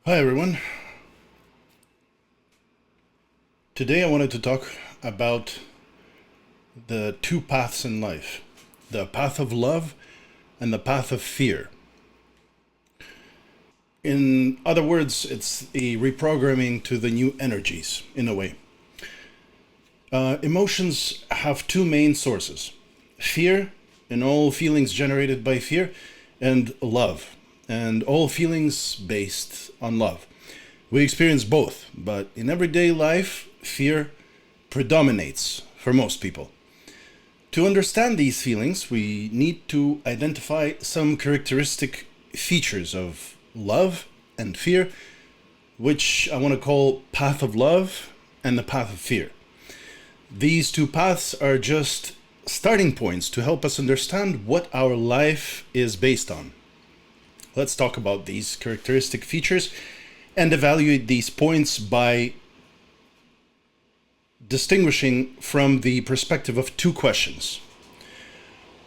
Hi everyone. Today I wanted to talk about the two paths in life, the path of love and the path of fear. In other words, it's a reprogramming to the new energies, in a way. Emotions have two main sources: fear and all feelings generated by fear, and love and all feelings based on love. We experience both, but in everyday life, fear predominates for most people. To understand these feelings, we need to identify some characteristic features of love and fear, which I want to call path of love and the path of fear. These two paths are just starting points to help us understand what our life is based on. Let's talk about these characteristic features and evaluate these points by distinguishing from the perspective of two questions.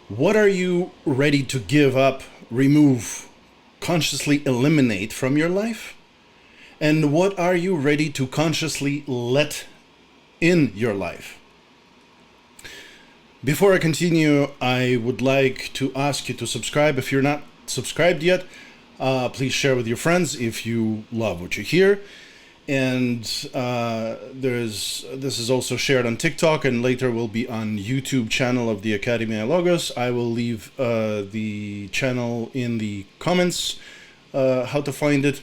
What are you ready to give up, remove, consciously eliminate from your life? And what are you ready to consciously let in your life? Before I continue, I would like to ask you to subscribe if you're not subscribed yet. Please share with your friends if you love what you hear. And this is also shared on TikTok and later will be on YouTube channel of the Academia Logos. I will leave the channel in the comments, how to find it.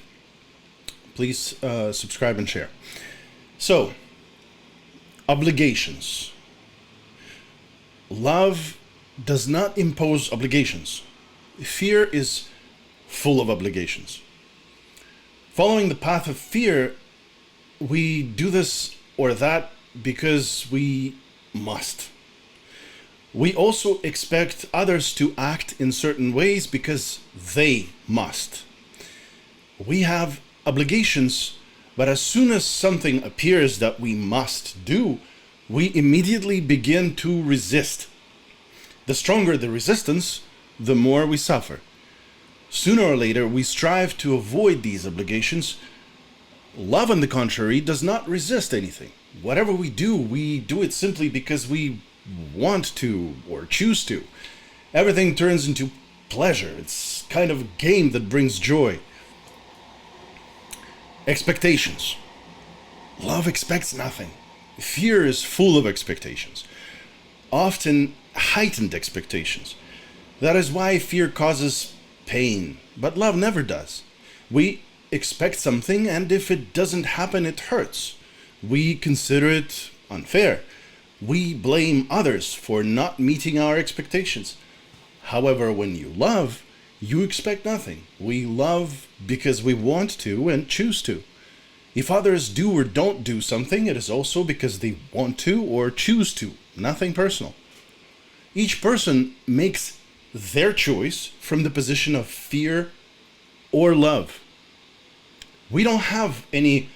Please subscribe and share. So, obligations. Love does not impose obligations. Fear is full of obligations. Following the path of fear, we do this or that because we must. We also expect others to act in certain ways because they must. We have obligations, but as soon as something appears that we must do, we immediately begin to resist. The stronger the resistance, the more we suffer. Sooner or later, we strive to avoid these obligations. Love, on the contrary, does not resist anything. Whatever we do it simply because we want to or choose to. Everything turns into pleasure. It's kind of a game that brings joy. Expectations. Love expects nothing. Fear is full of expectations, often heightened expectations. That is why fear causes pain, but love never does. We expect something, and if it doesn't happen, it hurts. We consider it unfair. We blame others for not meeting our expectations. However, when you love, you expect nothing. We love because we want to and choose to. If others do or don't do something, it is also because they want to or choose to. Nothing personal. Each person makes their choice from the position of fear or love. We don't have any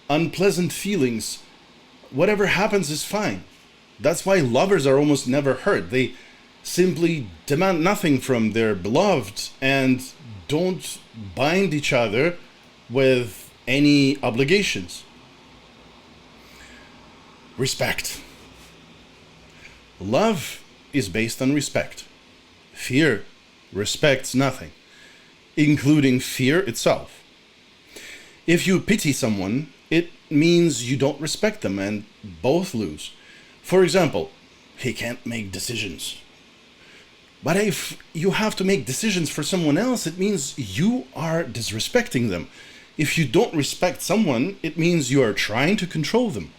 unpleasant feelings. Whatever happens is fine. That's why lovers are almost never hurt. They simply demand nothing from their beloved and don't bind each other with any obligations. Respect. Love is based on respect. Fear respects nothing, including fear itself. If you pity someone, it means you don't respect them and both lose. For example, he can't make decisions. But if you have to make decisions for someone else, it means you are disrespecting them. If you don't respect someone, it means you are trying to control them.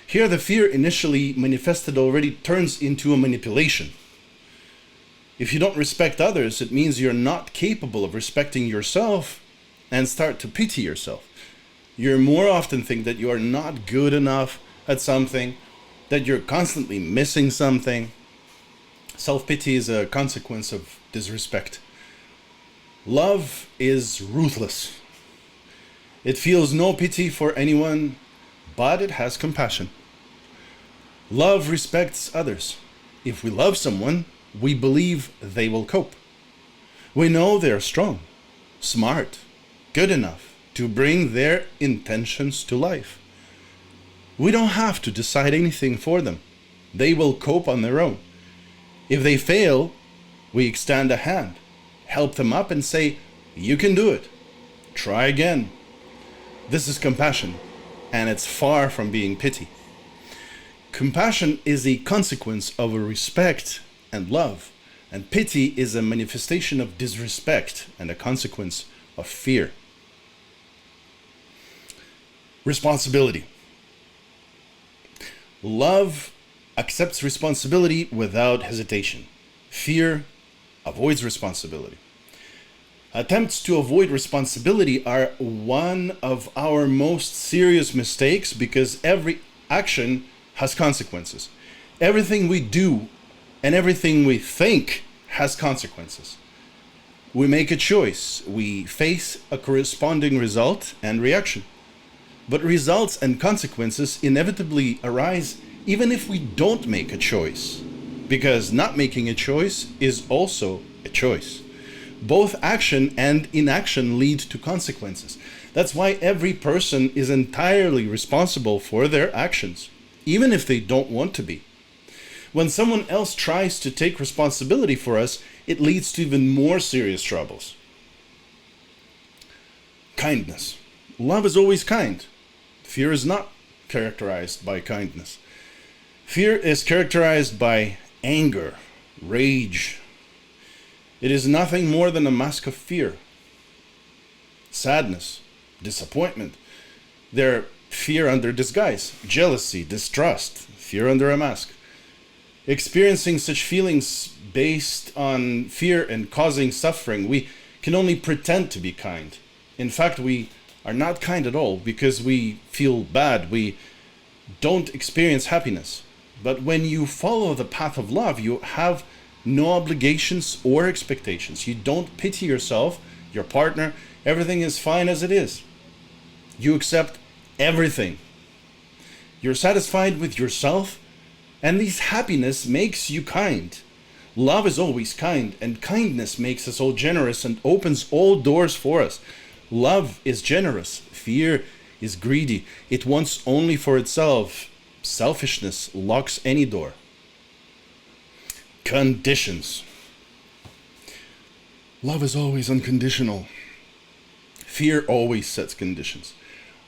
Here, the fear initially manifested already turns into a manipulation. If you don't respect others, it means you're not capable of respecting yourself and start to pity yourself. You more often think that you are not good enough at something, that you're constantly missing something. Self-pity is a consequence of disrespect. Love is ruthless. It feels no pity for anyone, but it has compassion. Love respects others. If we love someone, we believe they will cope. We know they're strong, smart, good enough to bring their intentions to life. We don't have to decide anything for them. They will cope on their own. If they fail, we extend a hand, help them up and say, you can do it. Try again. This is compassion, and it's far from being pity. Compassion is a consequence of a respect and love, and pity is a manifestation of disrespect and a consequence of fear. Responsibility. Love accepts responsibility without hesitation. Fear avoids responsibility. Attempts to avoid responsibility are one of our most serious mistakes because every action has consequences. Everything we do and everything we think has consequences. We make a choice. We face a corresponding result and reaction. But results and consequences inevitably arise even if we don't make a choice, because not making a choice is also a choice. Both action and inaction lead to consequences. That's why every person is entirely responsible for their actions, even if they don't want to be. When someone else tries to take responsibility for us, it leads to even more serious troubles. Kindness. Love is always kind. Fear is not characterized by kindness. Fear is characterized by anger, rage. It is nothing more than a mask of fear. Sadness, disappointment. They're fear under disguise. Jealousy, distrust, fear under a mask. Experiencing such feelings based on fear and causing suffering, we can only pretend to be kind. In fact, we are not kind at all because we feel bad. We don't experience happiness. But when you follow the path of love, you have no obligations or expectations. You don't pity yourself, your partner. Everything is fine as it is. You accept everything. You're satisfied with yourself, and this happiness makes you kind. Love is always kind, and kindness makes us all generous and opens all doors for us. Love is generous. Fear is greedy. It wants only for itself. Selfishness locks any door. Conditions. Love is always unconditional. Fear always sets conditions.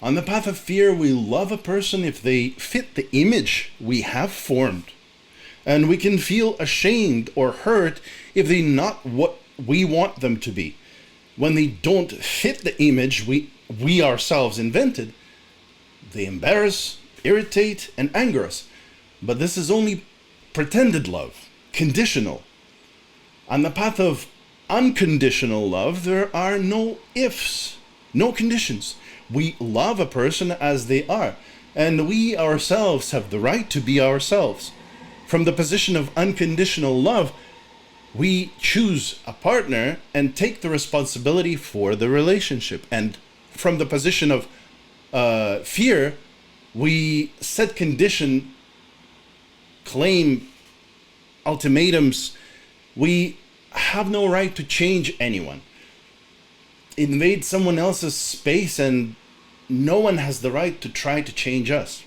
On the path of fear, we love a person if they fit the image we have formed. And we can feel ashamed or hurt if they're not what we want them to be. When they don't fit the image we ourselves invented, they embarrass, irritate, and anger us. But this is only pretended love, conditional. On the path of unconditional love, there are no ifs, no conditions. We love a person as they are, and we ourselves have the right to be ourselves. From the position of unconditional love, we choose a partner and take the responsibility for the relationship. And from the position of fear, we set condition, claim ultimatums. We have no right to change anyone. Invade someone else's space, and no one has the right to try to change us.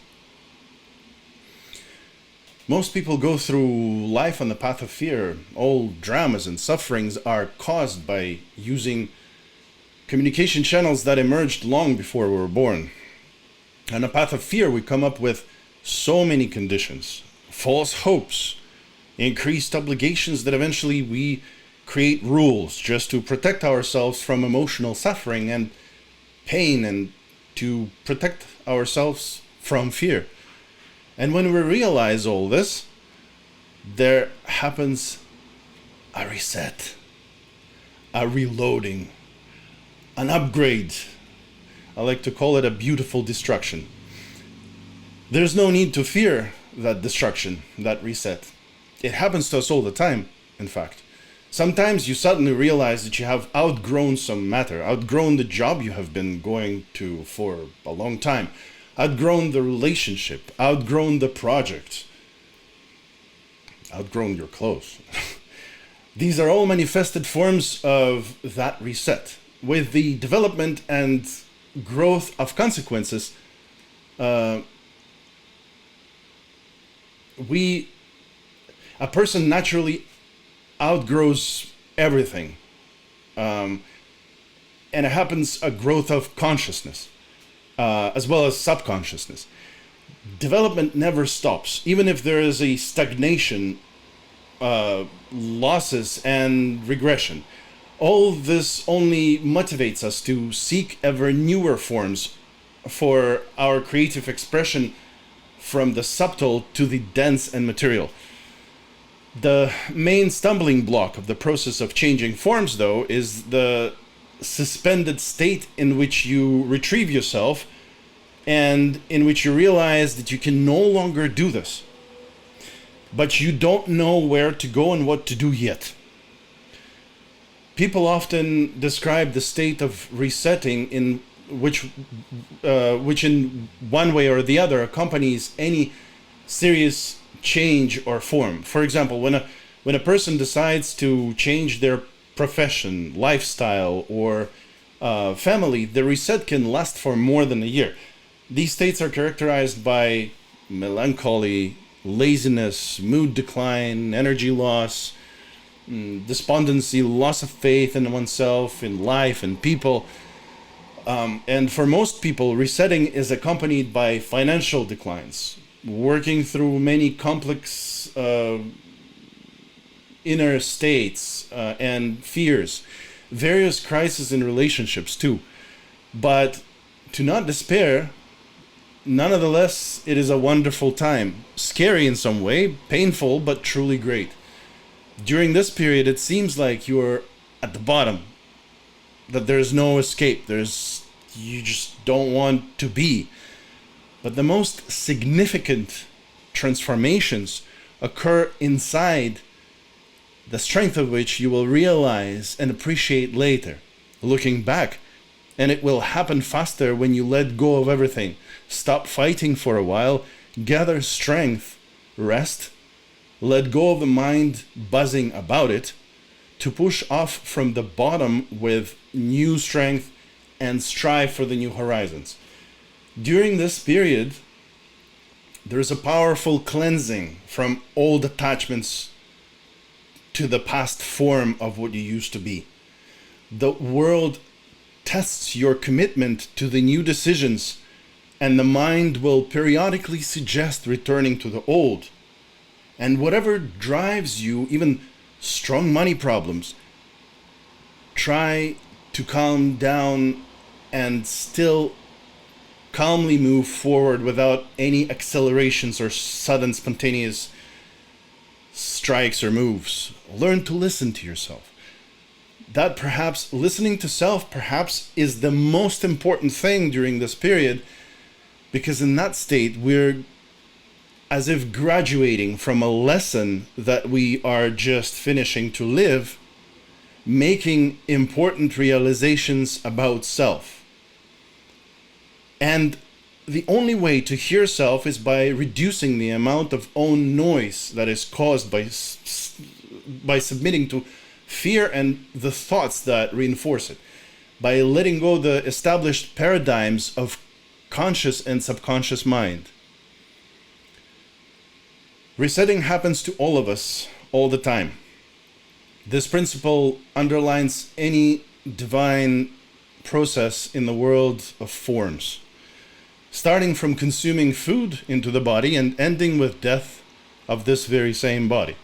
Most people go through life on the path of fear. All dramas and sufferings are caused by using communication channels that emerged long before we were born. On the path of fear, we come up with so many conditions, false hopes, increased obligations that eventually we create rules just to protect ourselves from emotional suffering and pain and to protect ourselves from fear. And when we realize all this, there happens a reset, a reloading, an upgrade. I like to call it a beautiful destruction. There's no need to fear that destruction, that reset. It happens to us all the time, in fact. Sometimes you suddenly realize that you have outgrown some matter, outgrown the job you have been going to for a long time, outgrown the relationship, outgrown the project, outgrown your clothes. These are all manifested forms of that reset. with the development and growth of consequences, a person naturally outgrows everything, and it happens a growth of consciousness, as well as subconsciousness. Development never stops, even if there is a stagnation, losses and regression. All this only motivates us to seek ever newer forms for our creative expression, from the subtle to the dense and material. The main stumbling block of the process of changing forms, though, is the suspended state in which you retrieve yourself and in which you realize that you can no longer do this. But you don't know where to go and what to do yet. People often describe the state of resetting in which in one way or the other accompanies any serious change or form. For example, when a person decides to change their profession, lifestyle, or family, the reset can last for more than a year. These states are characterized by melancholy, laziness, mood decline, energy loss, despondency, loss of faith in oneself, in life, and people. And for most people, resetting is accompanied by financial declines, working through many complex inner states and fears, various crises in relationships too. But to not despair, nonetheless, it is a wonderful time. Scary in some way, painful, but truly great. During this period, it seems like you're at the bottom, that there's no escape. You just don't want to be. But the most significant transformations occur inside, the strength of which you will realize and appreciate later, looking back. And it will happen faster when you let go of everything. Stop fighting for a while, gather strength, rest, let go of the mind buzzing about it, to push off from the bottom with new strength and strive for the new horizons. During this period, there is a powerful cleansing from old attachments to the past form of what you used to be. The world tests your commitment to the new decisions, and the mind will periodically suggest returning to the old. And whatever drives you, even strong money problems, try to calm down and still calmly move forward without any accelerations or sudden spontaneous strikes or moves. Learn to listen to yourself. That perhaps listening to self perhaps is the most important thing during this period, because in that state we're as if graduating from a lesson that we are just finishing to live, making important realizations about self. And the only way to hear self is by reducing the amount of own noise that is caused by submitting to fear and the thoughts that reinforce it, by letting go the established paradigms of conscious and subconscious mind. Resetting happens to all of us all the time. This principle underlines any divine process in the world of forms, starting from consuming food into the body and ending with death of this very same body.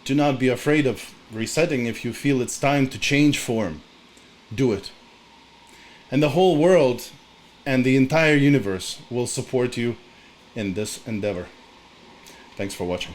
Do not be afraid of resetting. If you feel it's time to change form, do it. And the whole world and the entire universe will support you in this endeavor. Thanks for watching.